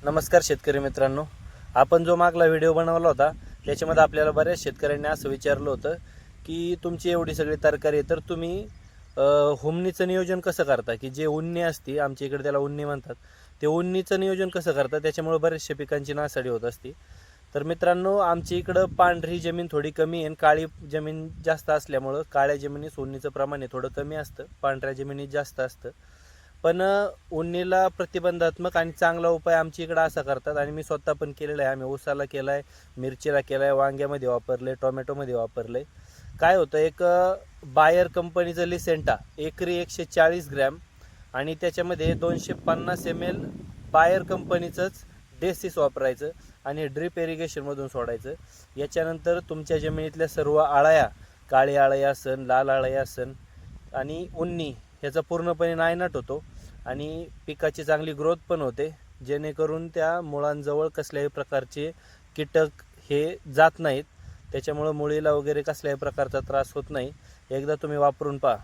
नमस्कार शेतकरी मित्रांनो, आपण जो मागला व्हिडिओ बनवला होता त्याच्यामध्ये आपल्याला बऱ्याच शेतकऱ्यांनी असं विचारलं होतं की तुमची एवढी सगळी तरकारी आहे तर तुम्ही हुमणीचं नियोजन कसं करता, की जे उन्नी असते आमच्या इकडे त्याला उन्नी म्हणतात, ते उन्नीचं नियोजन कसं करता, त्याच्यामुळे बऱ्याचशा पिकांची नासाडी होत असते. तर मित्रांनो, आमच्या इकडं पांढरी जमीन थोडी कमी आहे आणि काळी जमीन जास्त असल्यामुळं काळ्या जमिनीत उन्नीचं प्रमाण हे थोडं कमी असतं, पांढऱ्या जमिनीत जास्त असतं. पण उन्नीला प्रतिबंधात्मक आणि चांगला उपाय आमच्या इकडं असा करतात आणि मी स्वतः पण केलेला आहे. आम्ही ऊसाला केला आहे, मिरचीला केला आहे, वांग्यामध्ये वापरले, टोमॅटोमध्ये वापरले. काय होतं, एक बायर कंपनीचं लिसेंटा एकरी 140 ग्रॅम आणि त्याच्यामध्ये 250 ml बायर कंपनीचंच डेसिस वापरायचं आणि ड्रिप इरिगेशनमधून सोडायचं. याच्यानंतर तुमच्या जमिनीतल्या सर्व आळ्या, काळी आळी असन, लाल आळी असन आणि उन्नी ह्याचा पूर्णपणे नायनाट होतो आणि पिकाची चांगली ग्रोथ पण होते, जेणेकरून त्या मुळांजवळ कसल्याही प्रकारचे कीटक हे जात नाहीत. त्याच्यामुळं मुळीला वगैरे कसल्याही प्रकारचा त्रास होत नाही. एकदा तुम्ही वापरून पहा.